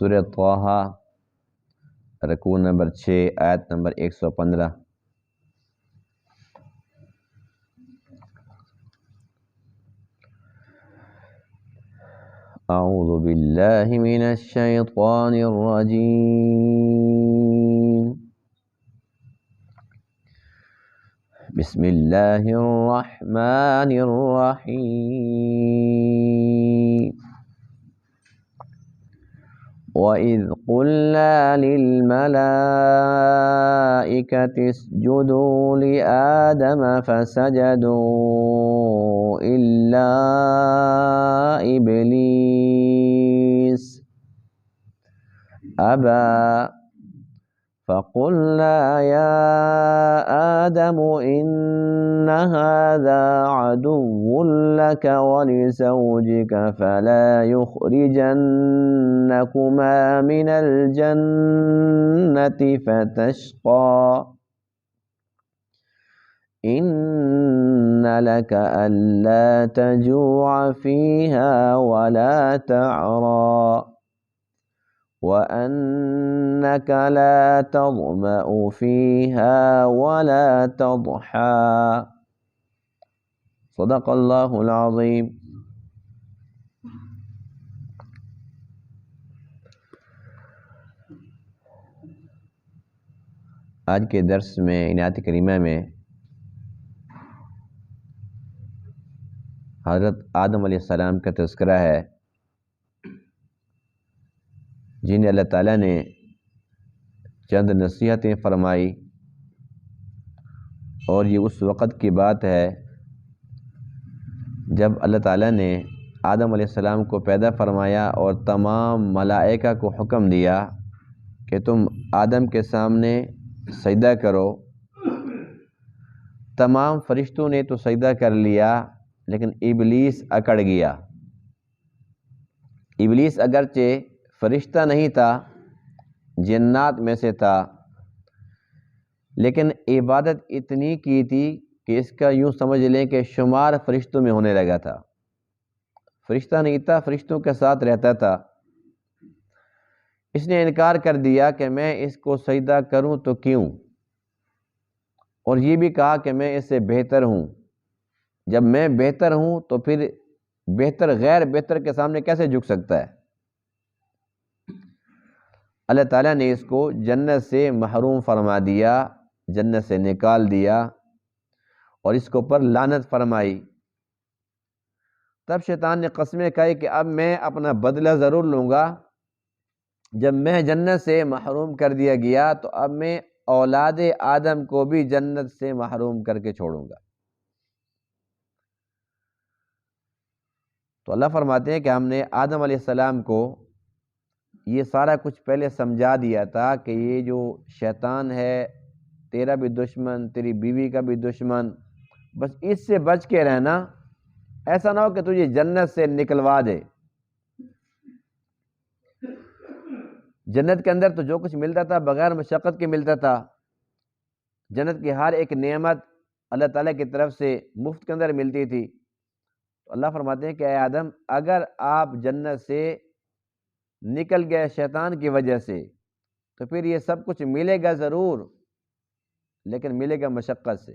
سورہ طٰہٰ رکوع نمبر 6 آیت نمبر 115۔ اعوذ باللہ من الشیطان الرجیم، بسم اللہ الرحمن الرحیم۔ وَإِذْ قُلْنَا لِلْمَلَائِكَةِ اسْجُدُوا لِآدَمَ فَسَجَدُوا إِلَّا إِبْلِيسَ أَبَى فَقُلْنَا يَا آدَمُ إِنَّ هَذَا عَدُوٌّ لَكَ وَلِزَوْجِكَ فَلَا يُخْرِجَنَّكُمَا مِنَ الْجَنَّةِ فَتَشْقَى إِنَّ لَكَ أَلَّا تَجُوعَ فِيهَا وَلَا تَعْرَى وَأَنَّكَ لَا تَظْمَأُ فِيهَا وَلَا تَضْحَى۔ صدق اللہ العظیم۔ آج کے درس میں آیت کریمہ میں حضرت آدم علیہ السلام کا تذکرہ ہے، جنہیں اللہ تعالیٰ نے چند نصیحتیں فرمائی، اور یہ اس وقت کی بات ہے جب اللہ تعالیٰ نے آدم علیہ السلام کو پیدا فرمایا اور تمام ملائکہ کو حکم دیا کہ تم آدم کے سامنے سجدہ کرو۔ تمام فرشتوں نے تو سجدہ کر لیا، لیکن ابلیس اکڑ گیا۔ ابلیس اگرچہ فرشتہ نہیں تھا، جنات میں سے تھا، لیکن عبادت اتنی کی تھی کہ اس کا یوں سمجھ لیں کہ شمار فرشتوں میں ہونے لگا تھا۔ فرشتہ نہیں تھا، فرشتوں کے ساتھ رہتا تھا۔ اس نے انکار کر دیا کہ میں اس کو سجدہ کروں تو کیوں، اور یہ بھی کہا کہ میں اس سے بہتر ہوں۔ جب میں بہتر ہوں تو پھر بہتر غیر بہتر کے سامنے کیسے جھک سکتا ہے؟ اللہ تعالیٰ نے اس کو جنت سے محروم فرما دیا، جنت سے نکال دیا، اور اس کے اوپر لعنت فرمائی۔ تب شیطان نے قسمیں کھائی کہ اب میں اپنا بدلہ ضرور لوں گا۔ جب میں جنت سے محروم کر دیا گیا تو اب میں اولاد آدم کو بھی جنت سے محروم کر کے چھوڑوں گا۔ تو اللہ فرماتے ہیں کہ ہم نے آدم علیہ السلام کو یہ سارا کچھ پہلے سمجھا دیا تھا کہ یہ جو شیطان ہے تیرا بھی دشمن، تیری بیوی کا بھی دشمن، بس اس سے بچ کے رہنا، ایسا نہ ہو کہ تجھے جنت سے نکلوا دے۔ جنت کے اندر تو جو کچھ ملتا تھا بغیر مشقت کے ملتا تھا۔ جنت کی ہر ایک نعمت اللہ تعالیٰ کی طرف سے مفت کے اندر ملتی تھی۔ تو اللہ فرماتے ہیں کہ اے آدم، اگر آپ جنت سے نکل گئے شیطان کی وجہ سے تو پھر یہ سب کچھ ملے گا ضرور، لیکن ملے گا مشقت سے۔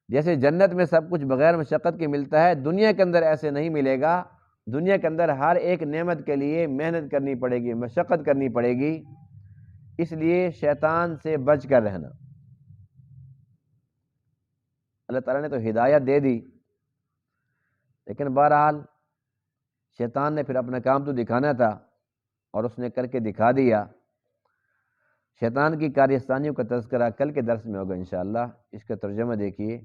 جیسے جنت میں سب کچھ بغیر مشقت کے ملتا ہے، دنیا کے اندر ایسے نہیں ملے گا۔ دنیا کے اندر ہر ایک نعمت کے لیے محنت کرنی پڑے گی، مشقت کرنی پڑے گی، اس لیے شیطان سے بچ کر رہنا۔ اللہ تعالیٰ نے تو ہدایت دے دی، لیکن بہرحال شیطان نے پھر اپنا کام تو دکھانا تھا، اور اس نے کر کے دکھا دیا۔ شیطان کی کارستانیوں کا تذکرہ کل کے درس میں ہوگا انشاءاللہ۔ اس کا ترجمہ دیکھیے۔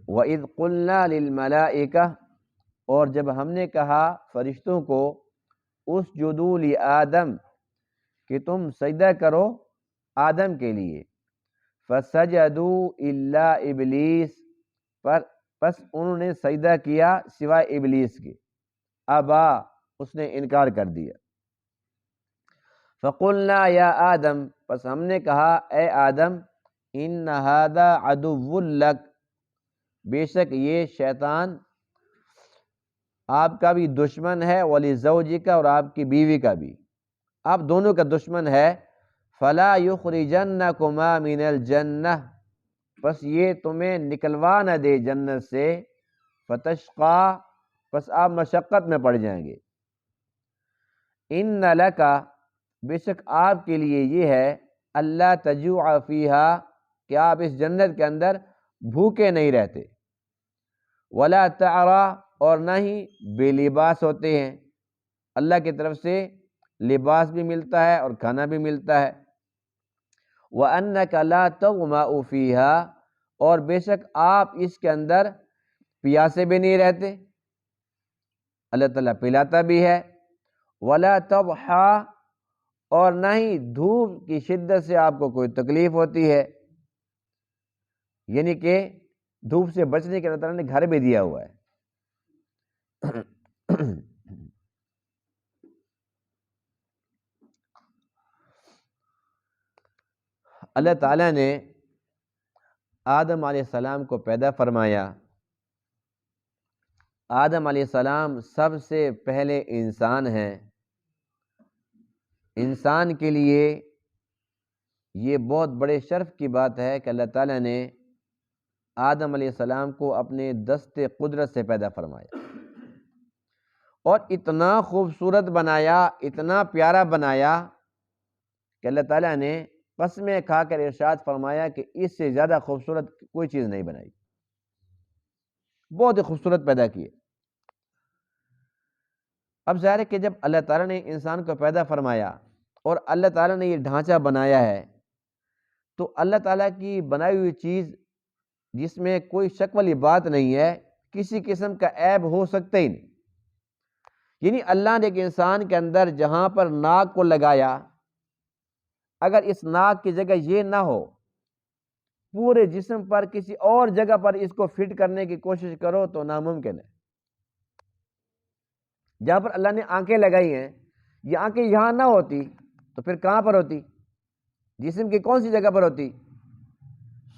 وَإِذْ قُلْنَا لِلْمَلَائِكَةِ، اور جب ہم نے کہا فرشتوں کو، اسجدوا لآدم، کہ تم سجدہ کرو آدم کے لیے، فسجدوا الا ابلیس، پس انہوں نے سجدہ کیا سوائے ابلیس کے، ابا، اس نے انکار کر دیا۔ فقلنا یا آدم، پس ہم نے کہا اے آدم، ان ھذا عدو لک، بے شک یہ شیطان آپ کا بھی دشمن ہے، وَلِزَوْجِكَ اور آپ کی بیوی کا بھی، آپ دونوں کا دشمن ہے، فَلَا يُخْرِجَنَّكُمَا مِنَ الْجَنَّةِ پس یہ تمہیں نکلوا نہ دے جنت سے، فَتَشْقَى پس آپ مشقت میں پڑ جائیں گے، إِنَّ لَكَ بے شک آپ کے لیے یہ ہے، اللہ تجوع فیہا کہ آپ اس جنت کے اندر بھوکے نہیں رہتے، ولا تعرا اور نہ ہی بے لباس ہوتے ہیں، اللہ کی طرف سے لباس بھی ملتا ہے اور کھانا بھی ملتا ہے، وَأَنَّكَ لَا تَغْمَأُ فِيهَا اور بے شک آپ اس کے اندر پیاسے بھی نہیں رہتے، اللہ تعالیٰ پلاتا بھی ہے، وَلَا تَضْحَىٰ اور نہ ہی دھوپ کی شدت سے آپ کو کوئی تکلیف ہوتی ہے، یعنی کہ دھوپ سے بچنے کے اللہ تعالیٰ نے گھر بھی دیا ہوا ہے۔ اللہ تعالیٰ نے آدم علیہ السلام کو پیدا فرمایا، آدم علیہ السلام سب سے پہلے انسان ہیں، انسان کے لیے یہ بہت بڑے شرف کی بات ہے کہ اللہ تعالیٰ نے آدم علیہ السلام کو اپنے دست قدرت سے پیدا فرمایا اور اتنا خوبصورت بنایا، اتنا پیارا بنایا کہ اللہ تعالیٰ نے قسمیں کھا کر ارشاد فرمایا کہ اس سے زیادہ خوبصورت کوئی چیز نہیں بنائی، بہت ہی خوبصورت پیدا کیے۔ اب ظاہر ہے کہ جب اللہ تعالیٰ نے انسان کو پیدا فرمایا اور اللہ تعالیٰ نے یہ ڈھانچہ بنایا ہے تو اللہ تعالیٰ کی بنائی ہوئی چیز جس میں کوئی شک والی بات نہیں ہے، کسی قسم کا عیب ہو سکتا ہی نہیں، یعنی اللہ نے ایک انسان کے اندر جہاں پر ناک کو لگایا، اگر اس ناک کی جگہ یہ نہ ہو، پورے جسم پر کسی اور جگہ پر اس کو فٹ کرنے کی کوشش کرو تو ناممکن ہے۔ جہاں پر اللہ نے آنکھیں لگائی ہیں، یہ آنکھیں یہاں نہ ہوتی تو پھر کہاں پر ہوتی؟ جسم کی کون سی جگہ پر ہوتی؟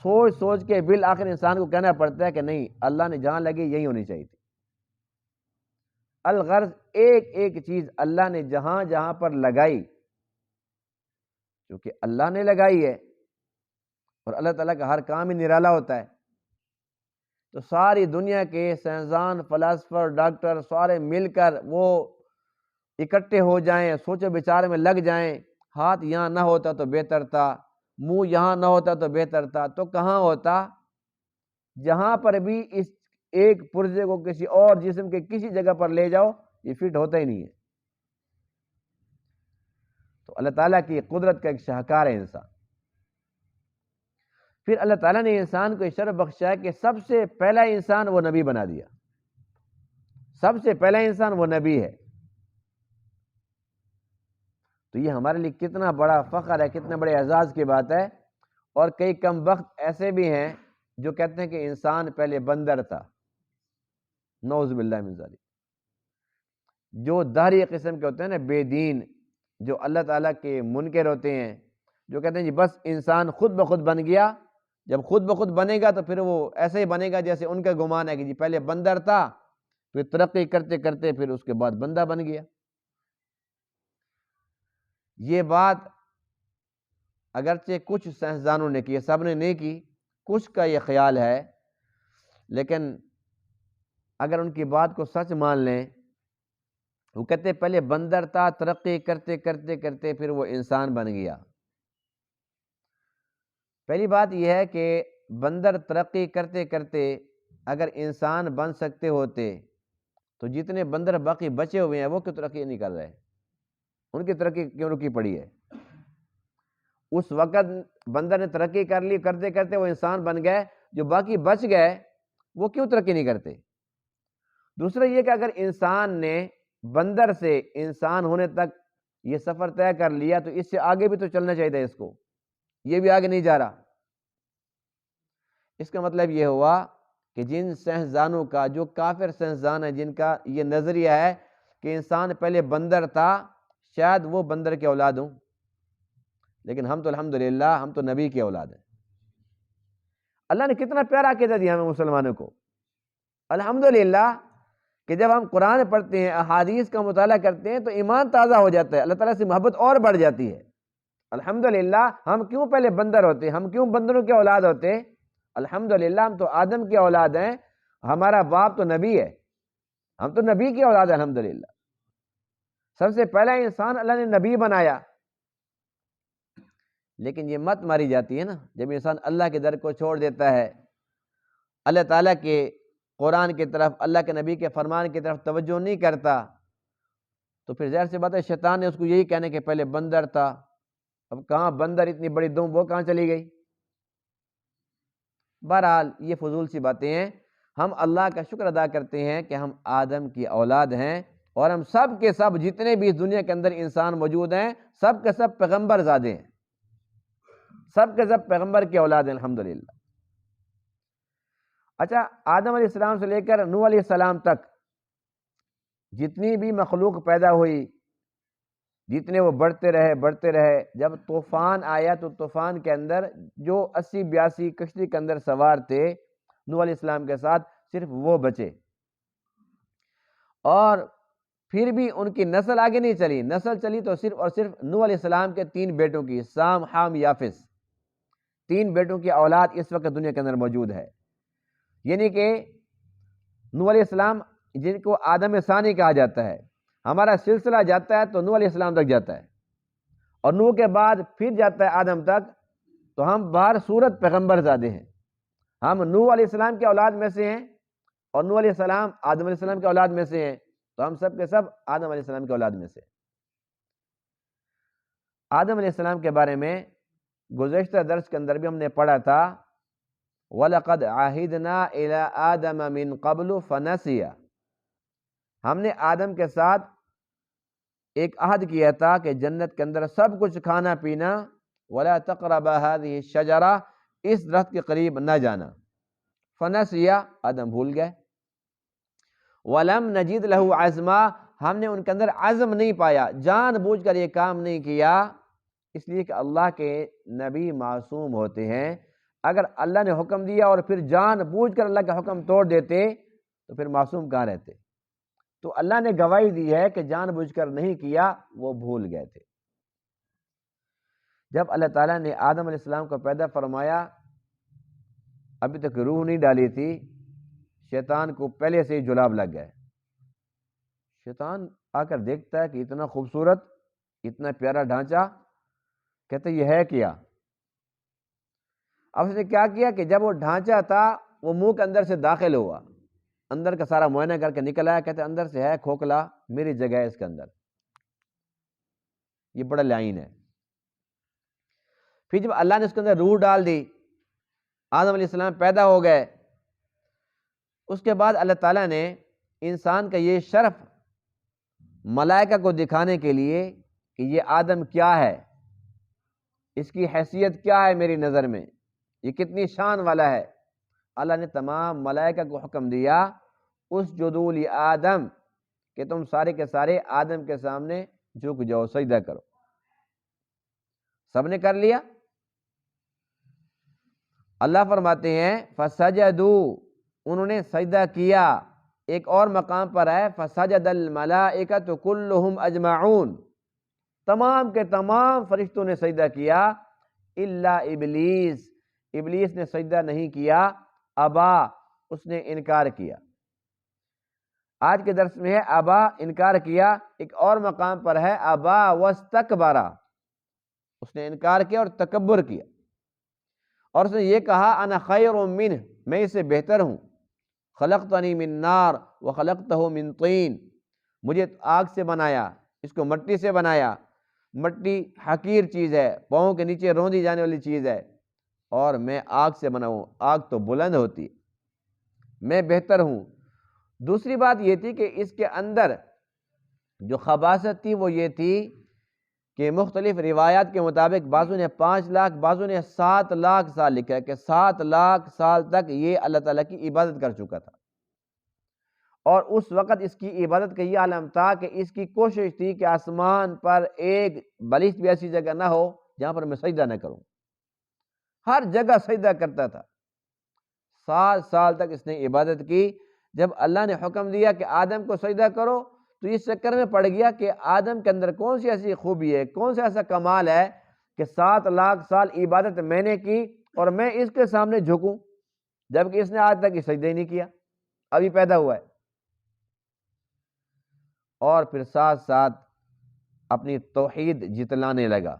سوچ سوچ کے بالآخر انسان کو کہنا پڑتا ہے کہ نہیں، اللہ نے جہاں لگی یہی ہونی چاہیے تھی۔ الغرض ایک ایک چیز اللہ نے جہاں جہاں پر لگائی، کیونکہ اللہ نے لگائی ہے اور اللہ تعالیٰ کا ہر کام ہی نرالا ہوتا ہے، تو ساری دنیا کے سائنسدان، فلاسفر، ڈاکٹر سارے مل کر وہ اکٹھے ہو جائیں، سوچو بچارے میں لگ جائیں، ہاتھ یہاں نہ ہوتا تو بہتر تھا، منہ یہاں نہ ہوتا تو بہتر تھا، تو کہاں ہوتا؟ جہاں پر بھی اس ایک پرزے کو کسی اور جسم کے کسی جگہ پر لے جاؤ، یہ فٹ ہوتا ہی نہیں ہے۔ تو اللہ تعالیٰ کی قدرت کا ایک شاہکار ہے انسان۔ پھر اللہ تعالیٰ نے انسان کو شرف بخشا ہے کہ سب سے پہلا انسان وہ نبی بنا دیا، سب سے پہلا انسان وہ نبی ہے، تو یہ ہمارے لیے کتنا بڑا فخر ہے، کتنے بڑے اعزاز کی بات ہے۔ اور کئی کم وقت ایسے بھی ہیں جو کہتے ہیں کہ انسان پہلے بندر تھا، نعوذ باللہ من ذالک، جو دہری قسم کے ہوتے ہیں نا، بے دین، جو اللہ تعالیٰ کے منکر ہوتے ہیں، جو کہتے ہیں جی بس انسان خود بخود بن گیا، جب خود بخود بنے گا تو پھر وہ ایسے ہی بنے گا جیسے ان کا گمان ہے کہ جی پہلے بندر تھا، پھر ترقی کرتے کرتے پھر اس کے بعد بندہ بن گیا۔ یہ بات اگرچہ کچھ سائنسدانوں نے کی، سب نے نہیں کی، کچھ کا یہ خیال ہے، لیکن اگر ان کی بات کو سچ مان لیں، وہ کہتے پہلے بندر تھا، ترقی کرتے کرتے کرتے پھر وہ انسان بن گیا۔ پہلی بات یہ ہے کہ بندر ترقی کرتے کرتے اگر انسان بن سکتے ہوتے تو جتنے بندر باقی بچے ہوئے ہیں وہ کیوں ترقی نہیں کر رہے؟ ان کی ترقی کیوں رکی پڑی ہے؟ اس وقت بندر نے ترقی کر لی، کرتے کرتے وہ انسان بن گئے، جو باقی بچ گئے وہ کیوں ترقی نہیں کرتے؟ دوسرا یہ کہ اگر انسان نے بندر سے انسان ہونے تک یہ سفر طے کر لیا تو اس سے آگے بھی تو چلنا چاہیے تھا اس کو، یہ بھی آگے نہیں جا رہا۔ اس کا مطلب یہ ہوا کہ جن سائنسدانوں کا، جو کافر سائنسدان ہیں، جن کا یہ نظریہ ہے کہ انسان پہلے بندر تھا، شاید وہ بندر کے اولاد ہوں، لیکن ہم تو الحمدللہ ہم تو نبی کی اولاد ہیں۔ اللہ نے کتنا پیارا عقیدہ دیا ہمیں مسلمانوں کو، الحمدللہ کہ جب ہم قرآن پڑھتے ہیں، احادیث کا مطالعہ کرتے ہیں تو ایمان تازہ ہو جاتا ہے، اللہ تعالیٰ سے محبت اور بڑھ جاتی ہے۔ الحمدللہ ہم کیوں پہلے بندر ہوتے، ہم کیوں بندروں کے اولاد ہوتے؟ الحمدللہ ہم تو آدم کی اولاد ہیں، ہمارا باپ تو نبی ہے، ہم تو نبی کی اولاد ہیں الحمدللہ۔ سب سے پہلا انسان اللہ نے نبی بنایا، لیکن یہ مت ماری جاتی ہے نا جب انسان اللہ کے در کو چھوڑ دیتا ہے، اللہ تعالیٰ کے قرآن کی طرف، اللہ کے نبی کے فرمان کی طرف توجہ نہیں کرتا، تو پھر ظاہر سی بات ہے شیطان نے اس کو یہی کہنے کہ پہلے بندر تھا، اب کہاں بندر اتنی بڑی دم وہ کہاں چلی گئی؟ بہرحال یہ فضول سی باتیں ہیں۔ ہم اللہ کا شکر ادا کرتے ہیں کہ ہم آدم کی اولاد ہیں، اور ہم سب کے سب جتنے بھی اس دنیا کے اندر انسان موجود ہیں سب کے سب پیغمبر زادے ہیں، سب کے سب پیغمبر کی اولاد ہیں الحمدللہ۔ اچھا، آدم علیہ السلام سے لے کر نوح علیہ السلام تک جتنی بھی مخلوق پیدا ہوئی، جتنے وہ بڑھتے رہے، جب طوفان آیا تو طوفان کے اندر جو 80-82 کشتی کے اندر سوار تھے نوح علیہ السلام کے ساتھ، صرف وہ بچے، اور پھر بھی ان کی نسل آگے نہیں چلی، نسل چلی تو صرف اور صرف نوح علیہ السلام کے 3 بیٹوں کی، سام، حام، یافس، 3 بیٹوں کی اولاد اس وقت دنیا کے اندر موجود ہے۔ یعنی کہ نوح علیہ السلام جن کو آدم ثانی کہا جاتا ہے، ہمارا سلسلہ جاتا ہے تو نوح علیہ السلام تک جاتا ہے، اور نوح کے بعد پھر جاتا ہے آدم تک، تو ہم بہر صورت پیغمبر زادے ہیں۔ ہم نوح علیہ السلام کے اولاد میں سے ہیں، اور نوح علیہ السلام آدم علیہ السلام کے اولاد میں سے ہیں، تو ہم سب کے سب آدم علیہ السلام کے اولاد میں سے۔ آدم علیہ السلام کے بارے میں گزشتہ درس کے اندر بھی ہم نے پڑھا تھا، وَلَقَدْ عَهِدْنَا إِلَىٰ آدَمَ مِن قَبْلُ فَنَسِيَ، ہم نے آدم کے ساتھ ایک عہد کیا تھا کہ جنت کے اندر سب کچھ کھانا پینا، وَلَا تَقْرَبَا هَٰذِهِ الشَّجَرَةَ، اس درخت کے قریب نہ جانا، فَنَسِيَ، آدم بھول گئے، وَلَمْ نَجِدْ لَهُ عَزْمًا، ہم نے ان کے اندر عزم نہیں پایا، جان بوجھ کر یہ کام نہیں کیا، اس لیے کہ اللہ کے نبی معصوم ہوتے ہیں، اگر اللہ نے حکم دیا اور پھر جان بوجھ کر اللہ کا حکم توڑ دیتے تو پھر معصوم کہاں رہتے؟ تو اللہ نے گواہی دی ہے کہ جان بوجھ کر نہیں کیا، وہ بھول گئے تھے۔ جب اللہ تعالیٰ نے آدم علیہ السلام کو پیدا فرمایا، ابھی تک روح نہیں ڈالی تھی، شیطان کو پہلے سے ہی جلاب لگ گئے۔ شیطان آ کر دیکھتا ہے کہ اتنا خوبصورت، اتنا پیارا ڈھانچہ، کہتے یہ ہے کیا؟ اب اس نے کیا کیا کہ جب وہ ڈھانچہ تھا وہ منہ کے اندر سے داخل ہوا، اندر کا سارا معائنہ کر کے نکل آیا، کہتے اندر سے ہے کھوکھلا، میری جگہ ہے اس کے اندر، یہ بڑا لعین ہے۔ پھر جب اللہ نے اس کے اندر روح ڈال دی، آدم علیہ السلام پیدا ہو گئے، اس کے بعد اللہ تعالیٰ نے انسان کا یہ شرف ملائکہ کو دکھانے کے لیے کہ یہ آدم کیا ہے، اس کی حیثیت کیا ہے میری نظر میں، یہ کتنی شان والا ہے، اللہ نے تمام ملائکہ کو حکم دیا اسجدوا لآدم، کہ تم سارے کے سارے آدم کے سامنے جھک جاؤ، سجدہ کرو۔ سب نے کر لیا۔ اللہ فرماتے ہیں فسجدوا، انہوں نے سجدہ کیا۔ ایک اور مقام پر ہے فسجد الملائکۃ کلہم اجمعون، تمام کے تمام فرشتوں نے سجدہ کیا الا ابلیس، ابلیس نے سجدہ نہیں کیا، ابا، اس نے انکار کیا۔ آج کے درس میں ہے ابا، انکار کیا۔ ایک اور مقام پر ہے ابا واستکبر، اس نے انکار کیا اور تکبر کیا، اور اس نے یہ کہا انا خیر منہ، میں اس سے بہتر ہوں، خلقتنی من نار وخلقتہ من طین، مجھے آگ سے بنایا، اس کو مٹی سے بنایا، مٹی حقیر چیز ہے، پاؤں کے نیچے روندی جانے والی چیز ہے، اور میں آگ سے بنا ہوں، آگ تو بلند ہوتی، میں بہتر ہوں۔ دوسری بات یہ تھی کہ اس کے اندر جو خباثت تھی وہ یہ تھی کہ مختلف روایات کے مطابق بعضوں نے 5 لاکھ، بعضوں نے 7 لاکھ سال لکھا ہے کہ 7 لاکھ سال تک یہ اللہ تعالیٰ کی عبادت کر چکا تھا، اور اس وقت اس کی عبادت کا یہ عالم تھا کہ اس کی کوشش تھی کہ آسمان پر ایک بلش بھی ایسی جگہ نہ ہو جہاں پر میں سجدہ نہ کروں، ہر جگہ سجدہ کرتا تھا۔ 7 سال تک اس نے عبادت کی، جب اللہ نے حکم دیا کہ آدم کو سجدہ کرو تو اس چکر میں پڑ گیا کہ آدم کے اندر کون سی ایسی خوبی ہے، کون سا ایسا کمال ہے کہ 7 لاکھ سال عبادت میں نے کی اور میں اس کے سامنے جھکوں، جبکہ اس نے آج تک سجدہ ہی نہیں کیا، ابھی پیدا ہوا ہے۔ اور پھر ساتھ ساتھ اپنی توحید جتلانے لگا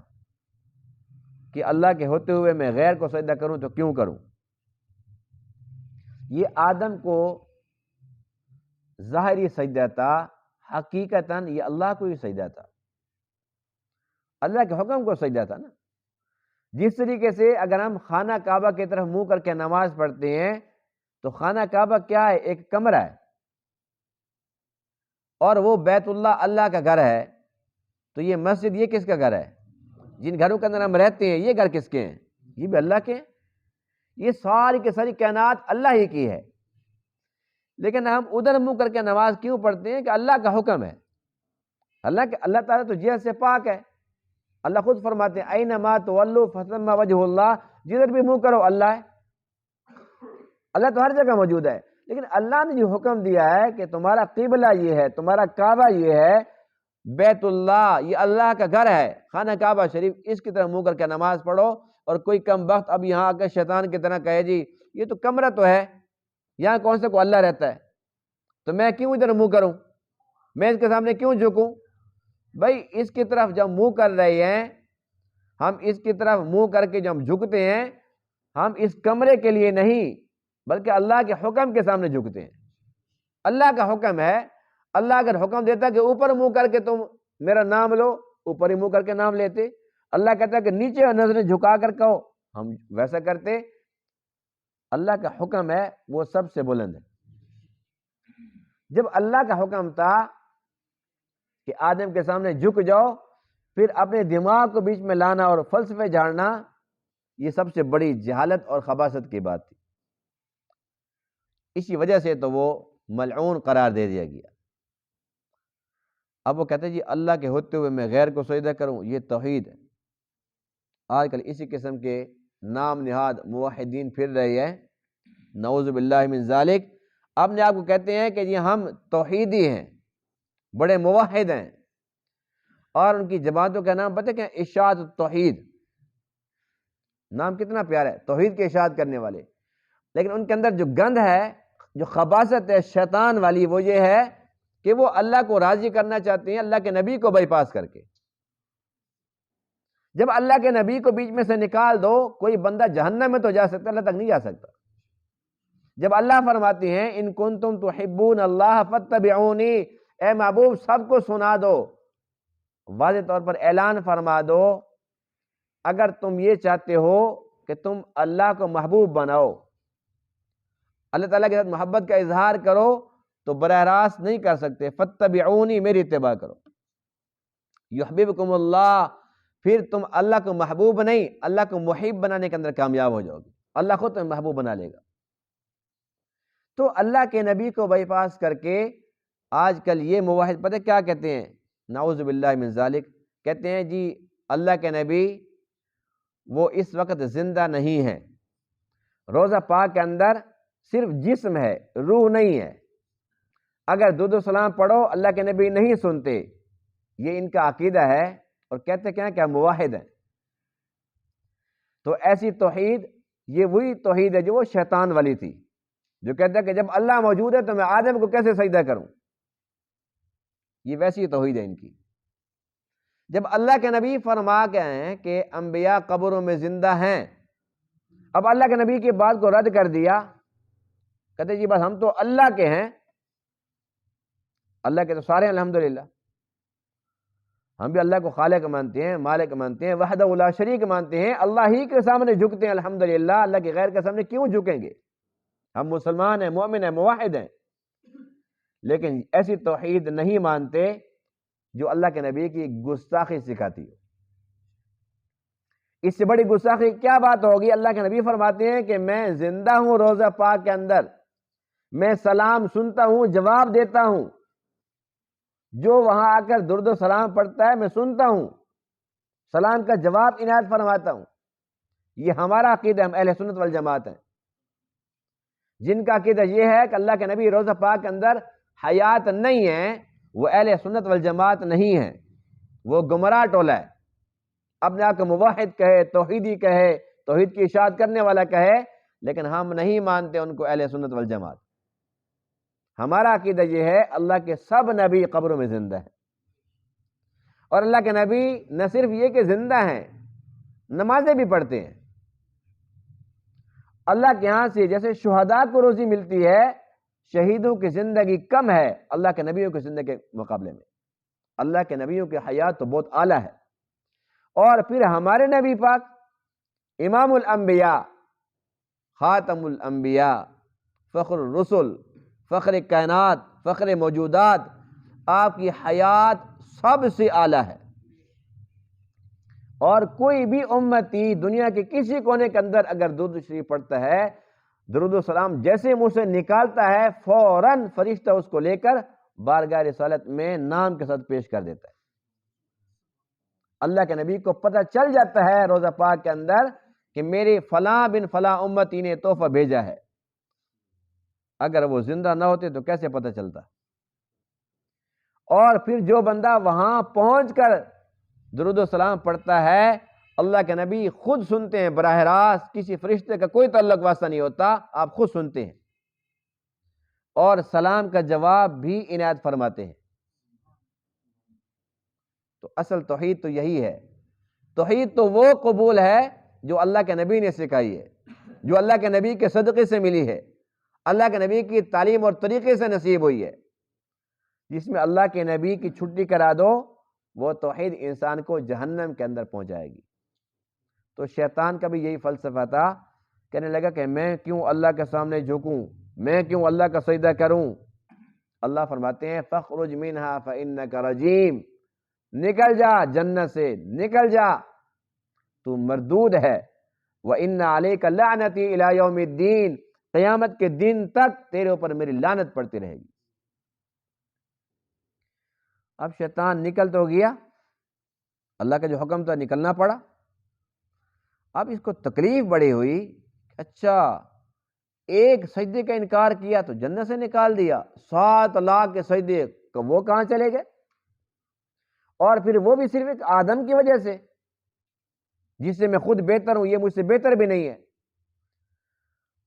کہ اللہ کے ہوتے ہوئے میں غیر کو سجدہ کروں تو کیوں کروں۔ یہ آدم کو ظاہری سجدہ تھا، حقیقتاً یہ اللہ کو ہی سجدہ تھا، اللہ کے حکم کو سجدہ تھا نا۔ جس طریقے سے اگر ہم خانہ کعبہ کی طرف منہ کر کے نماز پڑھتے ہیں تو خانہ کعبہ کیا ہے؟ ایک کمرہ ہے، اور وہ بیت اللہ اللہ کا گھر ہے، تو یہ مسجد یہ کس کا گھر ہے؟ جن گھروں کے اندر ہم رہتے ہیں یہ گھر کس کے ہیں؟ یہ بھی اللہ کے ہیں۔ یہ ساری کی ساری کائنات اللہ ہی کی ہے، لیکن ہم ادھر منہ کر کے نماز کیوں پڑھتے ہیں کہ اللہ کا حکم ہے۔ اللہ تعالیٰ تو جہت سے پاک ہے، اللہ خود فرماتے ہیں اینما تولوا فثم وجہ اللہ، جدھر بھی منہ کرو اللہ ہے، اللہ تو ہر جگہ موجود ہے، لیکن اللہ نے جو حکم دیا ہے کہ تمہارا قبلہ یہ ہے، تمہارا کعبہ یہ ہے، بیت اللہ یہ اللہ کا گھر ہے، خانہ کعبہ شریف، اس کی طرف منہ کر کے نماز پڑھو۔ اور کوئی کم بخت اب یہاں آ کے شیطان کی طرح کہے جی یہ تو کمرہ تو ہے، یہاں کون سے کو اللہ رہتا ہے، تو میں کیوں ادھر منہ کروں، میں اس کے سامنے کیوں جھکوں؟ بھائی اس کی طرف جب منہ کر رہے ہیں، ہم اس کی طرف منہ کر کے جب جھکتے ہیں، ہم اس کمرے کے لیے نہیں بلکہ اللہ کے حکم کے سامنے جھکتے ہیں۔ اللہ کا حکم ہے، اللہ اگر حکم دیتا کہ اوپر منہ کر کے تم میرا نام لو، اوپر ہی منہ کر کے نام لیتے۔ اللہ کہتا ہے کہ نیچے نظریں جھکا کر کہو، ہم ویسا کرتے۔ اللہ کا حکم ہے وہ سب سے بلند ہے۔ جب اللہ کا حکم تھا کہ آدم کے سامنے جھک جاؤ، پھر اپنے دماغ کو بیچ میں لانا اور فلسفے جھاڑنا، یہ سب سے بڑی جہالت اور خباثت کی بات تھی۔ اسی وجہ سے تو وہ ملعون قرار دے دیا گیا۔ اب وہ کہتے ہیں جی اللہ کے ہوتے ہوئے میں غیر کو سجدہ کروں، یہ توحید ہے۔ آج کل اسی قسم کے نام نہاد موحدین پھر رہے ہیں، نعوذ باللہ من ذالک۔ اپنے آپ کو کہتے ہیں کہ جی ہم توحیدی ہیں، بڑے موحد ہیں، اور ان کی جماعتوں کا نام پتہ کیا؟ اشاعت التوحید۔ نام کتنا پیارا ہے، توحید کے اشاعت کرنے والے، لیکن ان کے اندر جو گند ہے، جو خباثت ہے شیطان والی، وہ یہ ہے کہ وہ اللہ کو راضی کرنا چاہتے ہیں اللہ کے نبی کو بائی پاس کر کے۔ جب اللہ کے نبی کو بیچ میں سے نکال دو، کوئی بندہ جہنم میں تو جا سکتا، اللہ تک نہیں جا سکتا۔ جب اللہ فرماتے ہیں ان کنتم تحبون اللہ فاتبعونی، اے محبوب سب کو سنا دو، واضح طور پر اعلان فرما دو، اگر تم یہ چاہتے ہو کہ تم اللہ کو محبوب بناؤ، اللہ تعالیٰ کے ساتھ محبت کا اظہار کرو، تو براہ راست نہیں کر سکتے، فاتبعونی، میری اتباع کرو، یحببکم اللہ، پھر تم اللہ کو محبوب نہیں اللہ کو محب بنانے کے اندر کامیاب ہو جاؤ گے، اللہ خود تمہیں محبوب بنا لے گا۔ تو اللہ کے نبی کو بائی پاس کر کے آج کل یہ موحد پتہ کیا کہتے ہیں؟ نعوذ باللہ من ذالک، کہتے ہیں جی اللہ کے نبی وہ اس وقت زندہ نہیں ہے، روزہ پاک کے اندر صرف جسم ہے، روح نہیں ہے، اگر درود و سلام پڑھو اللہ کے نبی نہیں سنتے، یہ ان کا عقیدہ ہے، اور کہتے کیا کہ موحد ہیں۔ تو ایسی توحید، یہ وہی توحید ہے جو وہ شیطان والی تھی، جو کہتا ہے کہ جب اللہ موجود ہے تو میں آدم کو کیسے سجدہ کروں، یہ ویسی توحید ہے ان کی۔ جب اللہ کے نبی فرما کے ہیں کہ انبیاء قبروں میں زندہ ہیں، اب اللہ کے نبی کی بات کو رد کر دیا، کہتے جی بس ہم تو اللہ کے ہیں، اللہ کے تو سارے ہیں الحمدللہ، ہم بھی اللہ کو خالق مانتے ہیں، مالک مانتے ہیں، وحدہ لا شریک مانتے ہیں، اللہ ہی کے سامنے جھکتے ہیں الحمدللہ، اللہ کے غیر کے سامنے کیوں جھکیں گے؟ ہم مسلمان ہیں، مومن ہیں، موحد ہیں، لیکن ایسی توحید نہیں مانتے جو اللہ کے نبی کی گستاخی سکھاتی ہے۔ اس سے بڑی گستاخی کیا بات ہوگی؟ اللہ کے نبی فرماتے ہیں کہ میں زندہ ہوں روزہ پاک کے اندر، میں سلام سنتا ہوں، جواب دیتا ہوں، جو وہاں آ کر درود و سلام پڑھتا ہے میں سنتا ہوں، سلام کا جواب عنایت فرماتا ہوں۔ یہ ہمارا عقیدہ، ہم اہل سنت والجماعت ہیں۔ جن کا عقیدہ یہ ہے کہ اللہ کے نبی روضہ پاک کے اندر حیات نہیں ہے، وہ اہل سنت والجماعت نہیں ہے، وہ گمراہ ٹولہ ہے۔ اپنے آپ کو موحد کہے، توحیدی کہے، توحید کی اشاعت کرنے والا کہے، لیکن ہم نہیں مانتے ان کو اہل سنت والجماعت۔ ہمارا عقیدہ یہ ہے اللہ کے سب نبی قبروں میں زندہ ہیں، اور اللہ کے نبی نہ صرف یہ کہ زندہ ہیں، نمازیں بھی پڑھتے ہیں۔ اللہ کے ہاں سے جیسے شہداء کو روزی ملتی ہے، شہیدوں کی زندگی کم ہے اللہ کے نبیوں کی زندگی کے مقابلے میں۔ اللہ کے نبیوں کی حیات تو بہت اعلیٰ ہے۔ اور پھر ہمارے نبی پاک امام الانبیاء، خاتم الانبیاء، فخر الرسل، فخر کائنات، فخر موجودات، آپ کی حیات سب سے اعلیٰ ہے۔ اور کوئی بھی امتی دنیا کے کسی کونے کے اندر اگر درود شریف پڑھتا ہے، درود و سلام جیسے منہ سے نکالتا ہے، فوراً فرشتہ اس کو لے کر بارگاہ رسالت میں نام کے ساتھ پیش کر دیتا ہے۔ اللہ کے نبی کو پتہ چل جاتا ہے روزہ پاک کے اندر کہ میرے فلاں بن فلاں امتی نے تحفہ بھیجا ہے۔ اگر وہ زندہ نہ ہوتے تو کیسے پتہ چلتا؟ اور پھر جو بندہ وہاں پہنچ کر درود و سلام پڑھتا ہے، اللہ کے نبی خود سنتے ہیں براہ راست، کسی فرشتے کا کوئی تعلق واسطہ نہیں ہوتا، آپ خود سنتے ہیں اور سلام کا جواب بھی عنایت فرماتے ہیں۔ تو اصل توحید تو یہی ہے۔ توحید تو وہ قبول ہے جو اللہ کے نبی نے سکھائی ہے، جو اللہ کے نبی کے صدقے سے ملی ہے، اللہ کے نبی کی تعلیم اور طریقے سے نصیب ہوئی ہے۔ جس میں اللہ کے نبی کی چھٹی کرا دو، وہ توحید انسان کو جہنم کے اندر پہنچائے گی۔ تو شیطان کا بھی یہی فلسفہ تھا، کہنے لگا کہ میں کیوں اللہ کے سامنے جھکوں، میں کیوں اللہ کا سجدہ کروں؟ اللہ فرماتے ہیں فَاخْرُجْ مِنْهَا فَإِنَّكَ رَجِيمٌ، نکل جا جنت سے، نکل جا، تو مردود ہے۔ وَإِنَّ عَلَيْكَ لَعْنَتِي إِلَى يَوْمِ الدِّينِ، قیامت کے دن تک تیرے اوپر میری لعنت پڑتی رہے گی۔ اب شیطان نکل تو گیا، اللہ کا جو حکم تھا نکلنا پڑا۔ اب اس کو تکلیف بڑی ہوئی، اچھا ایک سجدے کا انکار کیا تو جنت سے نکال دیا، 7 لاکھ کے سجدے وہ کہاں چلے گئے؟ اور پھر وہ بھی صرف ایک آدم کی وجہ سے، جس سے میں خود بہتر ہوں، یہ مجھ سے بہتر بھی نہیں ہے۔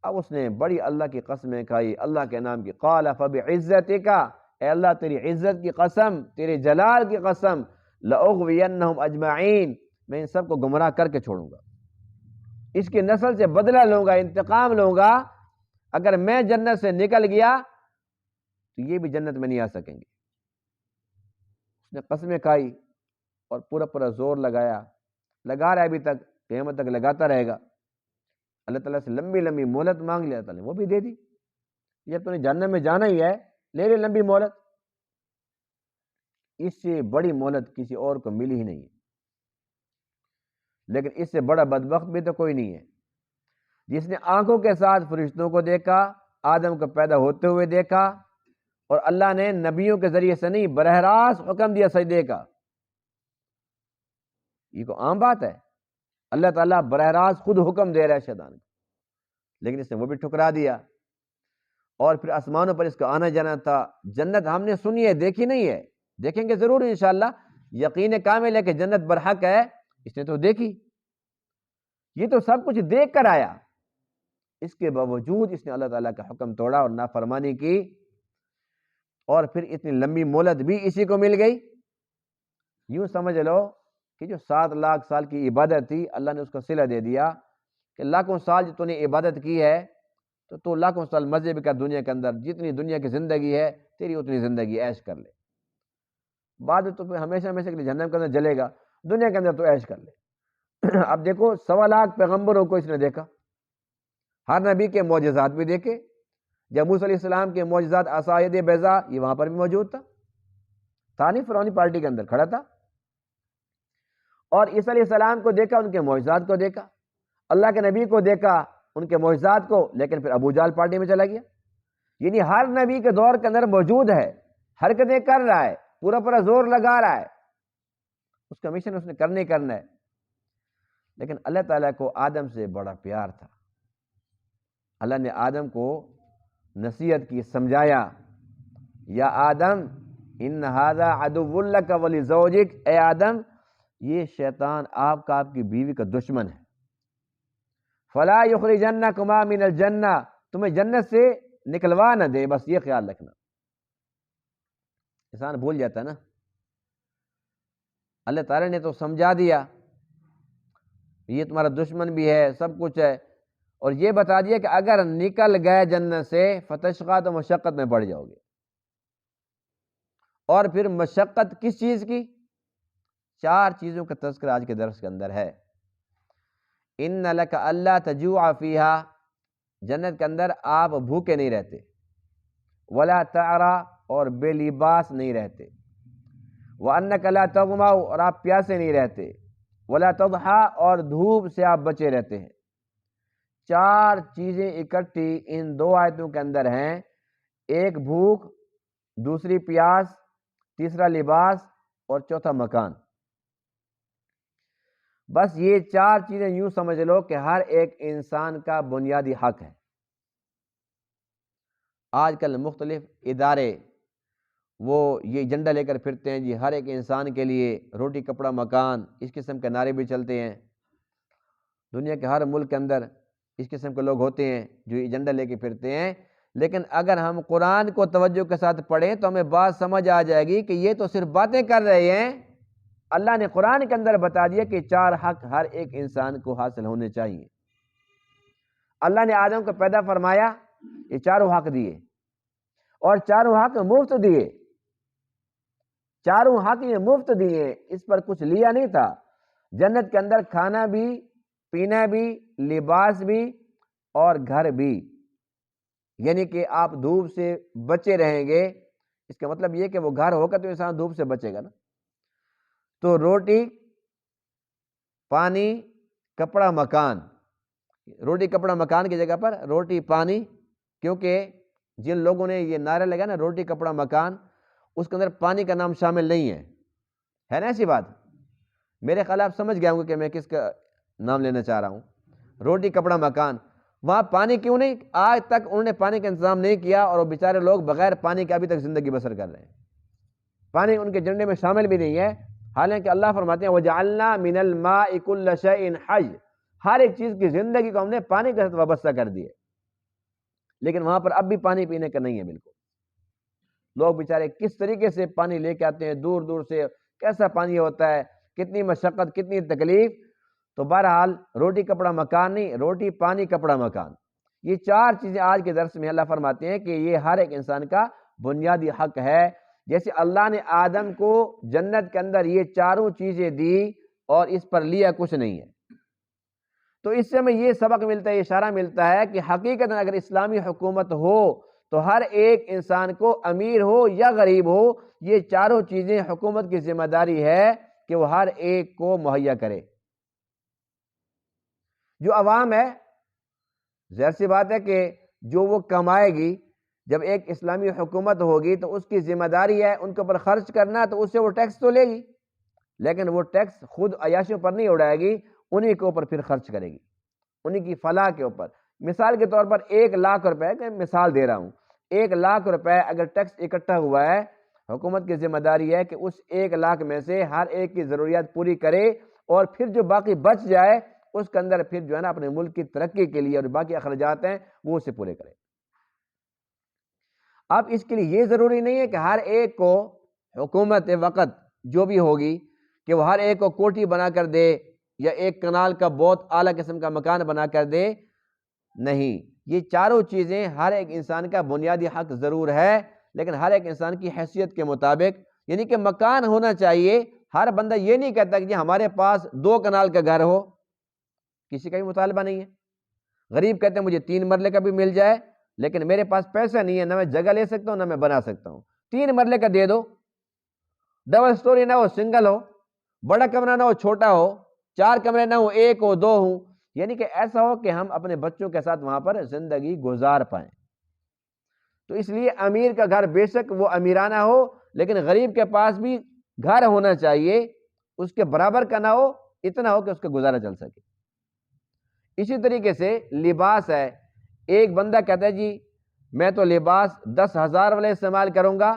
اب اس نے بڑی اللہ کی قسمیں کھائی، اللہ کے نام کی، قال فبعزتک، اے اللہ تیری عزت کی قسم، تیرے جلال کی قسم، لأغوینہم اجمعین، میں ان سب کو گمراہ کر کے چھوڑوں گا، اس کی نسل سے بدلہ لوں گا، انتقام لوں گا۔ اگر میں جنت سے نکل گیا تو یہ بھی جنت میں نہیں آ سکیں گے۔ اس نے قسمیں کھائی اور پورا پورا زور لگایا، لگا رہا ہے ابھی تک، قیامت تک لگاتا رہے گا۔ اللہ تعالیٰ سے لمبی لمبی مہلت مانگ لیا، تعالیٰ وہ بھی دے دی، جب تو نے جہنم میں جانا ہی ہے، لے لے لمبی مہلت۔ اس سے بڑی مہلت کسی اور کو ملی ہی نہیں ہے، لیکن اس سے بڑا بدبخت بھی تو کوئی نہیں ہے، جس نے آنکھوں کے ساتھ فرشتوں کو دیکھا، آدم کو پیدا ہوتے ہوئے دیکھا، اور اللہ نے نبیوں کے ذریعے سے نہیں براہ راست حکم دیا سجدے کا۔ یہ کو عام بات ہے، اللہ تعالیٰ براہ راست خود حکم دے رہا ہے شیطان کو، لیکن اس نے وہ بھی ٹھکرا دیا۔ اور پھر آسمانوں پر اس کا آنا جانا تھا۔ جنت ہم نے سنی ہے، دیکھی نہیں ہے، دیکھیں گے ضرور انشاءاللہ، یقین کامل ہے کہ جنت برحق ہے، اس نے تو دیکھی، یہ تو سب کچھ دیکھ کر آیا، اس کے باوجود اس نے اللہ تعالیٰ کا حکم توڑا اور نافرمانی کی، اور پھر اتنی لمبی مہلت بھی اسی کو مل گئی۔ یوں سمجھ لو کہ جو 7 لاکھ سال کی عبادت تھی، اللہ نے اس کو صلہ دے دیا کہ لاکھوں سال جو تو نے عبادت کی ہے، تو لاکھوں سال مزے بھی کر دنیا کے اندر، جتنی دنیا کی زندگی ہے تیری اتنی زندگی عیش کر لے، بعد تو پھر ہمیشہ ہمیشہ کے لیے جہنم کے اندر جلے گا، دنیا کے اندر تو عیش کر لے۔ اب دیکھو 1.25 لاکھ پیغمبروں کو اس نے دیکھا، ہر نبی کے معجزات بھی دیکھے، جب موسیٰ علیہ السلام کے معجزات عصا ید بیضا، یہ وہاں پر بھی موجود تھا نہیں، فرعونی پارٹی کے اندر کھڑا تھا، اور عیسیٰ علیہ السلام کو دیکھا، ان کے معجزات کو دیکھا، اللہ کے نبی کو دیکھا، ان کے معجزات کو، لیکن پھر ابو جہل پارٹی میں چلا گیا۔ یعنی ہر نبی کے دور کے اندر موجود ہے، حرکتیں کر رہا ہے، پورا پورا زور لگا رہا ہے، اس کا مشن اس نے کرنا ہی کرنا ہے۔ لیکن اللہ تعالیٰ کو آدم سے بڑا پیار تھا، اللہ نے آدم کو نصیحت کی، سمجھایا، یا آدم ان ھذا عدو لک ولزوجک، اے آدم یہ شیطان آپ کا، آپ کی بیوی کا دشمن ہے، فلا یخرجنکما من الجنہ، تمہیں جنت سے نکلوا نہ دے، بس یہ خیال رکھنا۔ انسان بھول جاتا ہے نا، اللہ تعالیٰ نے تو سمجھا دیا یہ تمہارا دشمن بھی ہے، سب کچھ ہے، اور یہ بتا دیا کہ اگر نکل گئے جنت سے فتشقیٰ، تو مشقت میں پڑ جاؤ گے۔ اور پھر مشقت کس چیز کی؟ 4 چیزوں کا تذکرہ آج کے درس کے اندر ہے۔ ان لک الا تجوع فیہا، جنت کے اندر آپ بھوکے نہیں رہتے، ولا تعرا، اور بے لباس نہیں رہتے، وانک لا تظمأ، اور آپ پیاسے نہیں رہتے، ولا تضحی، اور دھوپ سے آپ بچے رہتے ہیں۔ 4 چیزیں اکٹھی ان 2 آیتوں کے اندر ہیں، ایک بھوک، دوسری پیاس، تیسرا لباس، اور چوتھا مکان۔ بس یہ 4 چیزیں یوں سمجھ لو کہ ہر ایک انسان کا بنیادی حق ہے۔ آج کل مختلف ادارے وہ یہ ایجنڈا لے کر پھرتے ہیں، جی ہر ایک انسان کے لیے روٹی کپڑا مکان، اس قسم کے نعرے بھی چلتے ہیں۔ دنیا کے ہر ملک کے اندر اس قسم کے لوگ ہوتے ہیں جو ایجنڈا لے کے پھرتے ہیں، لیکن اگر ہم قرآن کو توجہ کے ساتھ پڑھیں تو ہمیں بات سمجھ آ جائے گی کہ یہ تو صرف باتیں کر رہے ہیں۔ اللہ نے قرآن کے اندر بتا دیا کہ 4 حق ہر ایک انسان کو حاصل ہونے چاہیے۔ اللہ نے آدم کو پیدا فرمایا، یہ 4 حق دیے، اور 4 حق مفت دیے، 4 حق یہ مفت دیے، اس پر کچھ لیا نہیں تھا۔ جنت کے اندر کھانا بھی، پینا بھی، لباس بھی، اور گھر بھی، یعنی کہ آپ دھوپ سے بچے رہیں گے۔ اس کا مطلب یہ کہ وہ گھر ہوگا تو انسان دھوپ سے بچے گا نا۔ تو روٹی، پانی، کپڑا، مکان، روٹی کپڑا مکان کی جگہ پر روٹی پانی، کیونکہ جن لوگوں نے یہ نعرہ لگا نا روٹی کپڑا مکان، اس کے اندر پانی کا نام شامل نہیں ہے نا ایسی بات؟ میرے خیال آپ سمجھ گئے ہوں گے کہ میں کس کا نام لینا چاہ رہا ہوں۔ روٹی کپڑا مکان، وہاں پانی کیوں نہیں؟ آج تک انہوں نے پانی کا انتظام نہیں کیا، اور وہ بیچارے لوگ بغیر پانی کے ابھی تک زندگی بسر کر رہے ہیں۔ پانی ان کے ایجنڈے میں شامل بھی نہیں ہے، حالانکہ اللہ فرماتے ہیں وَجَعَلْنَا مِنَ الْمَاءِ كُلَّ شَيْءٍ حَيٍّ، ہر ایک چیز کی زندگی کو ہم نے پانی کے ساتھ وابستہ کر دیے، لیکن وہاں پر اب بھی پانی پینے کا نہیں ہے بالکل۔ لوگ بیچارے کس طریقے سے پانی لے کے آتے ہیں دور دور سے، کیسا پانی ہوتا ہے، کتنی مشقت، کتنی تکلیف۔ تو بہرحال روٹی کپڑا مکان نہیں، روٹی پانی کپڑا مکان، یہ 4 چیزیں آج کے درس میں اللہ فرماتے ہیں کہ یہ ہر ایک انسان کا بنیادی حق ہے۔ جیسے اللہ نے آدم کو جنت کے اندر یہ 4 چیزیں دی اور اس پر لیا کچھ نہیں ہے، تو اس سے ہمیں یہ سبق ملتا ہے، یہ اشارہ ملتا ہے کہ حقیقت اگر اسلامی حکومت ہو تو ہر ایک انسان کو، امیر ہو یا غریب ہو، یہ 4 چیزیں حکومت کی ذمہ داری ہے کہ وہ ہر ایک کو مہیا کرے۔ جو عوام ہے، ظاہر سی بات ہے کہ جو وہ کمائے گی، جب ایک اسلامی حکومت ہوگی تو اس کی ذمہ داری ہے ان کے اوپر خرچ کرنا، تو اس سے وہ ٹیکس تو لے گی، لیکن وہ ٹیکس خود عیاشیوں پر نہیں اڑائے گی، انہی کے اوپر پھر خرچ کرے گی، انہی کی فلاح کے اوپر۔ مثال کے طور پر 1 لاکھ روپے کہ مثال دے رہا ہوں، 1 لاکھ روپے اگر ٹیکس اکٹھا ہوا ہے، حکومت کی ذمہ داری ہے کہ اس 1 لاکھ میں سے ہر ایک کی ضروریات پوری کرے، اور پھر جو باقی بچ جائے اس کے اندر پھر جو ہے نا اپنے ملک کی ترقی کے لیے اور باقی اخراجات ہیں وہ اسے پورے کرے۔ اب اس کے لیے یہ ضروری نہیں ہے کہ ہر ایک کو حکومت وقت جو بھی ہوگی کہ وہ ہر ایک کو کوٹھی بنا کر دے یا 1 کنال کا بہت اعلیٰ قسم کا مکان بنا کر دے، نہیں، یہ 4 چیزیں ہر ایک انسان کا بنیادی حق ضرور ہے، لیکن ہر ایک انسان کی حیثیت کے مطابق، یعنی کہ مکان ہونا چاہیے۔ ہر بندہ یہ نہیں کہتا کہ ہمارے پاس 2 کنال کا گھر ہو، کسی کا بھی مطالبہ نہیں ہے۔ غریب کہتے ہیں مجھے 3 مرلے کا بھی مل جائے، لیکن میرے پاس پیسہ نہیں ہے، نہ میں جگہ لے سکتا ہوں نہ میں بنا سکتا ہوں، 3 مرلے کا دے دو، ڈبل سٹوری نہ ہو، سنگل ہو، بڑا کمرہ نہ ہو چھوٹا ہو، 4 کمرے نہ ہو، 1 ہو 2 ہوں، یعنی کہ ایسا ہو کہ ہم اپنے بچوں کے ساتھ وہاں پر زندگی گزار پائیں۔ تو اس لیے امیر کا گھر بے شک وہ امیرانہ ہو، لیکن غریب کے پاس بھی گھر ہونا چاہیے، اس کے برابر کا نہ ہو، اتنا ہو کہ اس کا گزارا چل سکے۔ اسی طریقے سے لباس ہے، ایک بندہ کہتا ہے جی میں تو لباس 10,000 والے استعمال کروں گا،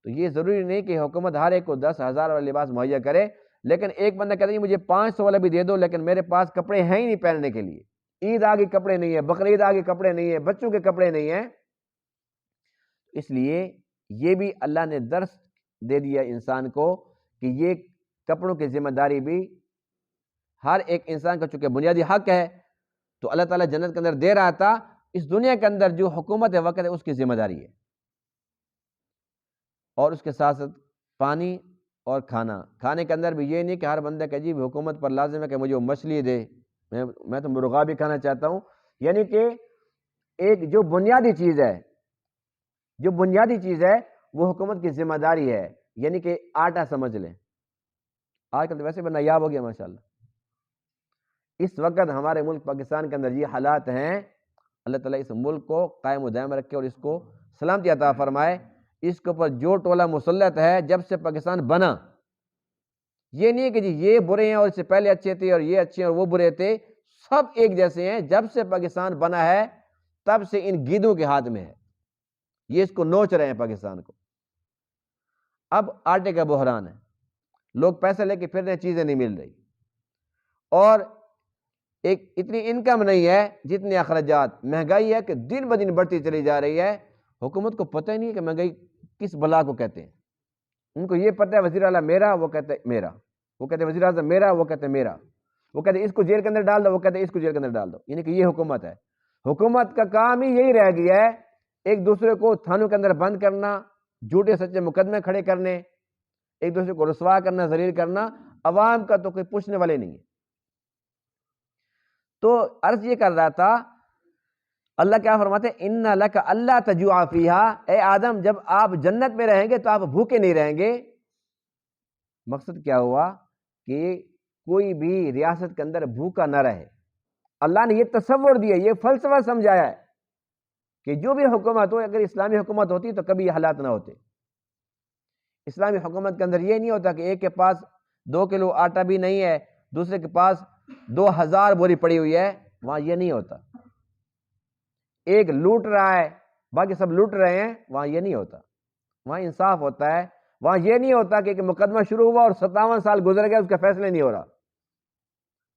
تو یہ ضروری نہیں کہ حکومت ہر ایک کو 10,000 والا لباس مہیا کرے، لیکن ایک بندہ کہتا ہے مجھے 500 والا بھی دے دو، لیکن میرے پاس کپڑے ہیں ہی نہیں پہننے کے لیے، عید آگے کپڑے نہیں ہے، بقرعید آگے کپڑے نہیں ہے، بچوں کے کپڑے نہیں ہیں، اس لیے یہ بھی اللہ نے درس دے دیا انسان کو کہ یہ کپڑوں کی ذمہ داری بھی ہر ایک انسان کا چونکہ بنیادی حق ہے، تو اللہ تعالیٰ جنت کے اندر دے رہا تھا، اس دنیا کے اندر جو حکومت وقت ہے اس کی ذمہ داری ہے، اور اس کے ساتھ ساتھ پانی اور کھانے کے اندر بھی یہ نہیں کہ ہر بندہ کہ جی حکومت پر لازم ہے کہ مجھے وہ مچھلی دے، میں تو مرغا بھی کھانا چاہتا ہوں، یعنی کہ ایک جو بنیادی چیز ہے وہ حکومت کی ذمہ داری ہے، یعنی کہ آٹا سمجھ لیں، آج کل تو ویسے بھی نایاب ہو گیا ماشاءاللہ، اس وقت ہمارے ملک پاکستان کے اندر یہ حالات ہیں، اللہ تعالیٰ اس ملک کو قائم و دائم رکھے اور اس کو سلامتی عطا فرمائے، اس کے اوپر جو ٹولہ مسلط ہے جب سے پاکستان بنا، یہ نہیں کہ جی یہ برے ہیں اور اس سے پہلے اچھے تھے اور یہ اچھے اور وہ برے تھے، سب ایک جیسے ہیں، جب سے پاکستان بنا ہے تب سے ان گیدوں کے ہاتھ میں ہے، یہ اس کو نوچ رہے ہیں پاکستان کو۔ اب آٹے کا بحران ہے، لوگ پیسے لے کے پھر رہے ہیں، چیزیں نہیں مل رہی، اور ایک اتنی انکم نہیں ہے جتنے اخراجات، مہنگائی ہے کہ دن بدن بڑھتی چلی جا رہی ہے، حکومت کو پتہ ہی نہیں ہے کہ مہنگائی کس بلا کو کہتے ہیں، ان کو یہ پتہ ہے وزیر اعلیٰ میرا، وہ کہتے ہیں میرا، وہ کہتے ہیں وزیر اعظم میرا، وہ کہتے ہیں میرا، وہ کہتے ہیں اس کو جیل کے اندر ڈال دو، وہ کہتے ہیں اس کو جیل کے اندر ڈال دو، یعنی کہ یہ حکومت ہے، حکومت کا کام ہی یہی رہ گیا ہے، ایک دوسرے کو تھانوں کے اندر بند کرنا، جھوٹے سچے مقدمے کھڑے کرنے، ایک دوسرے کو رسوا کرنا، ذلیل کرنا، عوام کا تو کوئی پوچھنے والے نہیں ہے۔ تو عرض یہ کر رہا تھا، اللہ کیا فرماتے ہیں، اِنَّ لَكَ أَلَّا تَجُوعَ فِيهَا، اے آدم جب آپ جنت میں رہیں گے تو آپ بھوکے نہیں رہیں گے۔ مقصد کیا ہوا کہ کوئی بھی ریاست کے اندر بھوکا نہ رہے، اللہ نے یہ تصور دیا، یہ فلسفہ سمجھایا ہے کہ جو بھی حکومت ہو، اگر اسلامی حکومت ہوتی تو کبھی یہ حالات نہ ہوتے۔ اسلامی حکومت کے اندر یہ نہیں ہوتا کہ ایک کے پاس 2 کلو آٹا بھی نہیں ہے، دوسرے کے پاس 2000 بوری پڑی ہوئی ہے، وہاں یہ نہیں ہوتا، ایک لوٹ رہا ہے باقی سب لوٹ رہے ہیں، وہاں یہ نہیں ہوتا، وہاں انصاف ہوتا ہے، وہاں یہ نہیں ہوتا کہ مقدمہ شروع ہوا اور 57 سال گزر گئے اس کا فیصلہ نہیں ہو رہا،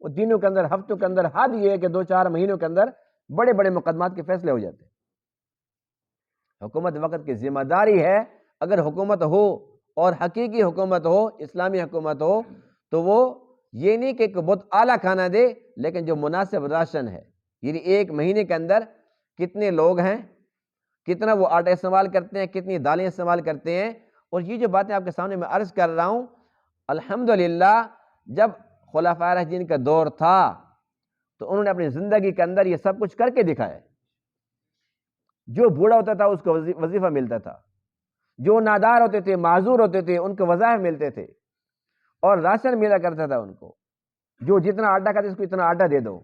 وہ دنوں کے اندر، ہفتوں کے اندر، حد یہ ہے کہ 2-4 مہینوں کے اندر بڑے بڑے مقدمات کے فیصلے ہو جاتے ہیں۔ حکومت وقت کی ذمہ داری ہے، اگر حکومت ہو اور حقیقی حکومت ہو، اسلامی حکومت ہو، تو وہ یہ نہیں کہ بہت اعلیٰ کھانا دے، لیکن جو مناسب راشن ہے، یعنی ایک مہینے کے اندر کتنے لوگ ہیں، کتنا وہ آٹا استعمال کرتے ہیں، کتنی دالیں استعمال کرتے ہیں، اور یہ جو باتیں آپ کے سامنے میں عرض کر رہا ہوں، الحمدللہ جب خلفائے راشدین کا دور تھا تو انہوں نے اپنی زندگی کے اندر یہ سب کچھ کر کے دکھایا، جو بوڑھا ہوتا تھا اس کو وظیفہ ملتا تھا، جو نادار ہوتے تھے، معذور ہوتے تھے، ان کو وظائف ملتے تھے، اور راشن ملا کرتا تھا ان کو، جو جتنا آٹا کھاتے اس کو اتنا آٹا دے دو،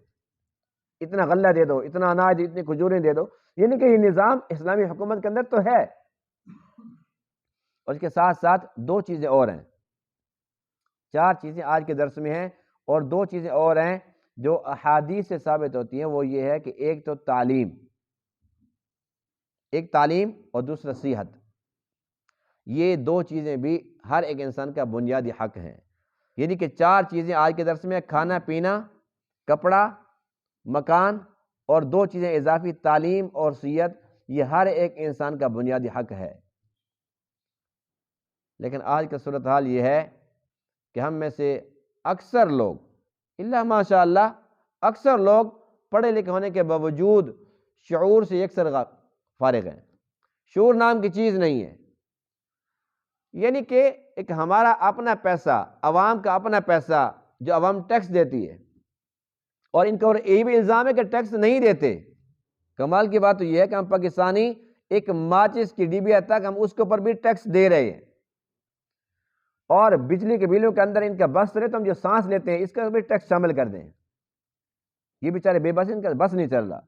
اتنا غلہ دے دو، اتنا اناج، اتنی کھجوریں دے دو، یعنی کہ یہ نظام اسلامی حکومت کے اندر تو ہے۔ اور اس کے ساتھ ساتھ 2 چیزیں اور ہیں، 4 چیزیں آج کے درس میں ہیں، اور 2 چیزیں اور ہیں جو احادیث سے ثابت ہوتی ہیں، وہ یہ ہے کہ ایک تو تعلیم، ایک تعلیم اور دوسرا صحت، یہ 2 چیزیں بھی ہر ایک انسان کا بنیادی حق ہیں، یعنی کہ 4 چیزیں آج کے درس میں، کھانا پینا، کپڑا، مکان، اور 2 چیزیں اضافی، تعلیم اور صحت، یہ ہر ایک انسان کا بنیادی حق ہے۔ لیکن آج کا صورتحال یہ ہے کہ ہم میں سے اکثر لوگ، اللہ ماشاء اللہ، اکثر لوگ پڑھے لکھے ہونے کے باوجود شعور سے یکسر فارغ ہیں، شعور نام کی چیز نہیں ہے، یعنی کہ ایک ہمارا اپنا پیسہ، عوام کا اپنا پیسہ جو عوام ٹیکس دیتی ہے، اور ان کا یہ بھی الزام ہے کہ ٹیکس نہیں دیتے۔ کمال کی بات تو یہ ہے کہ ہم پاکستانی ایک ماچس کی ڈبیا تک ہم اس کے اوپر بھی ٹیکس دے رہے ہیں، اور بجلی کے بلوں کے اندر ان کا بس رہے تو ہم جو سانس لیتے ہیں اس کا بھی ٹیکس شامل کر دیں، یہ بیچارے بے بس، ان کا بس نہیں چل رہا،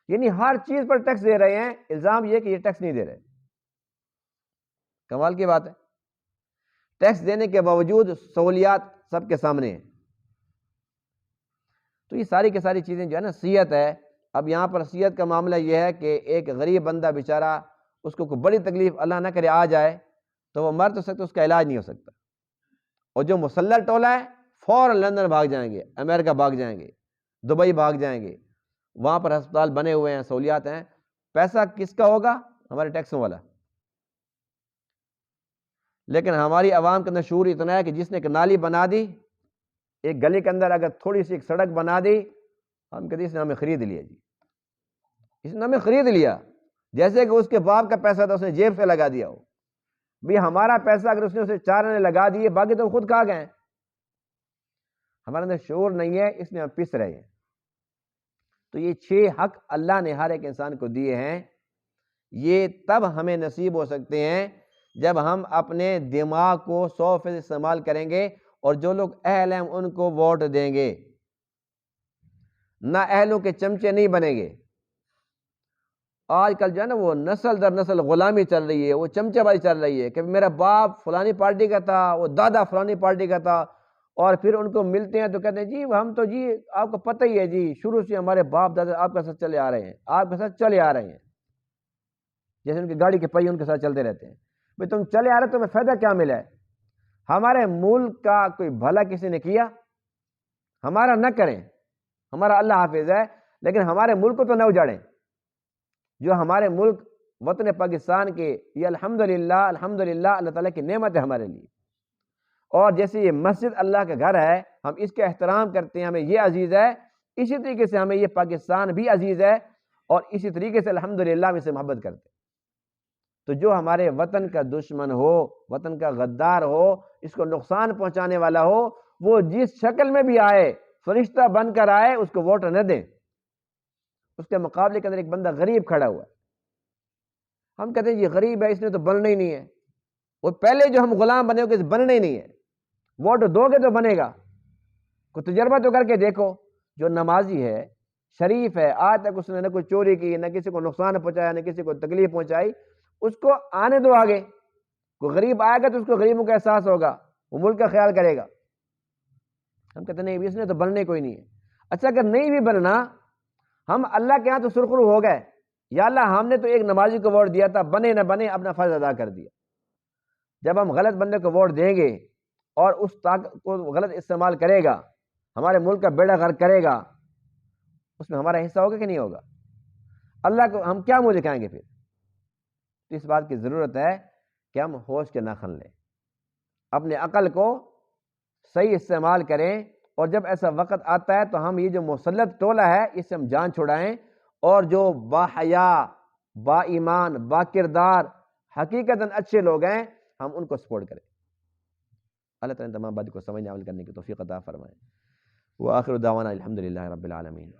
یعنی ہر چیز پر ٹیکس دے رہے ہیں، الزام یہ کہ یہ ٹیکس نہیں دے رہے۔ کمال کی بات ہے، ٹیکس دینے کے باوجود سہولیات سب کے سامنے ہیں۔ تو یہ ساری کی ساری چیزیں جو ہے نا، صحت ہے، اب یہاں پر صحت کا معاملہ یہ ہے کہ ایک غریب بندہ بیچارہ، اس کو کوئی بڑی تکلیف اللہ نہ کرے آ جائے تو وہ مر تو سکتا، اس کا علاج نہیں ہو سکتا، اور جو مسلح ٹولہ ہے فوراً لندن بھاگ جائیں گے، امریکہ بھاگ جائیں گے، دبئی بھاگ جائیں گے، وہاں پر ہسپتال بنے ہوئے ہیں، سہولیات ہیں، پیسہ کس کا ہوگا؟ ہمارے ٹیکسوں والا۔ لیکن ہماری عوام کے اندر شعور اتنا ہے کہ جس نے ایک نالی بنا دی، ایک گلی کے اندر اگر تھوڑی سی ایک سڑک بنا دی، ہم کہتے ہیں اس نے ہمیں خرید لیا جی، اس نے ہمیں خرید لیا، جیسے کہ اس کے باپ کا پیسہ تھا اس نے جیب سے لگا دیا ہو۔ بھی ہمارا پیسہ اگر اس نے اسے 4 آنے لگا دیے، باقی تو خود کھا گئے۔ ہمارے اندر شعور نہیں ہے، اس میں ہم پس رہے ہیں۔ تو یہ 6 حق اللہ نے ہر ایک انسان کو دیے ہیں، یہ تب ہمیں نصیب ہو سکتے ہیں جب ہم اپنے دماغ کو 100% استعمال کریں گے، اور جو لوگ اہل ہیں ان کو ووٹ دیں گے، نہ اہلوں کے چمچے نہیں بنیں گے۔ آج کل جو ہے نا وہ نسل در نسل غلامی چل رہی ہے، وہ چمچہ بازی چل رہی ہے کہ میرا باپ فلانی پارٹی کا تھا، وہ دادا فلانی پارٹی کا تھا، اور پھر ان کو ملتے ہیں تو کہتے ہیں جی ہم تو جی آپ کو پتہ ہی ہے جی شروع سے ہمارے باپ دادا آپ کے ساتھ چلے آ رہے ہیں، آپ کے ساتھ چلے آ رہے ہیں، جیسے ان کی گاڑی کے پہیے ان کے ساتھ چلتے رہتے ہیں۔ بھئی تم چلے آ رہے تمہیں فائدہ کیا ملا ہے؟ ہمارے ملک کا کوئی بھلا کسی نے کیا؟ ہمارا نہ کریں، ہمارا اللہ حافظ ہے، لیکن ہمارے ملک کو تو نہ اجاڑیں۔ جو ہمارے ملک وطن پاکستان کے، یہ الحمدللہ الحمدللہ اللہ تعالیٰ کی نعمت ہے ہمارے لیے، اور جیسے یہ مسجد اللہ کا گھر ہے، ہم اس کا احترام کرتے ہیں، ہمیں یہ عزیز ہے، اسی طریقے سے ہمیں یہ پاکستان بھی عزیز ہے، اور اسی طریقے سے الحمدللہ ہم اسے محبت کرتے ہیں۔ تو جو ہمارے وطن کا دشمن ہو، وطن کا غدار ہو، اس کو نقصان پہنچانے والا ہو، وہ جس شکل میں بھی آئے، فرشتہ بن کر آئے، اس کو ووٹ نہ دیں۔ اس کے مقابلے کے اندر ایک بندہ غریب کھڑا ہوا ہے، ہم کہتے ہیں یہ غریب ہے، اس نے تو بننا ہی نہیں ہے، وہ پہلے جو ہم غلام بنے ہو کہ بننا ہی نہیں ہے، ووٹ دو گے تو بنے گا۔ کوئی تجربہ تو کر کے دیکھو، جو نمازی ہے، شریف ہے، آج تک اس نے نہ کوئی چوری کی، نہ کسی کو نقصان پہنچایا، نہ کسی کو تکلیف پہنچائی، اس کو آنے دو آگے۔ کوئی غریب آئے گا تو اس کو غریبوں کا احساس ہوگا، وہ ملک کا خیال کرے گا۔ ہم کہتے ہیں نہیں، اس نے تو بننے کوئی نہیں ہے۔ اچھا اگر نہیں بھی بننا، ہم اللہ کے ہاں تو سرخرو ہو گئے، یا اللہ ہم نے تو ایک نمازی کو ووٹ دیا تھا، بنے نہ بنے اپنا فرض ادا کر دیا۔ جب ہم غلط بندے کو ووٹ دیں گے اور اس طاقت کو غلط استعمال کرے گا، ہمارے ملک کا بیڑا غرق کرے گا، اس میں ہمارا حصہ ہوگا کہ نہیں ہوگا؟ اللہ کو ہم کیا منہ دکھائیں گے پھر؟ تو اس بات کی ضرورت ہے کہ ہم ہوش کے ناخن لیں، اپنے عقل کو صحیح استعمال کریں، اور جب ایسا وقت آتا ہے تو ہم یہ جو مسلط ٹولہ ہے اس سے ہم جان چھڑائیں، اور جو با حیا، با ایمان، با کردار، حقیقتاً اچھے لوگ ہیں، ہم ان کو سپورٹ کریں۔ اللہ تعالیٰ تمام باتوں کو سمجھنے عمل کرنے کی توفیق عطا فرمائے۔ وآخر دعوانا الحمدللہ رب العالمین۔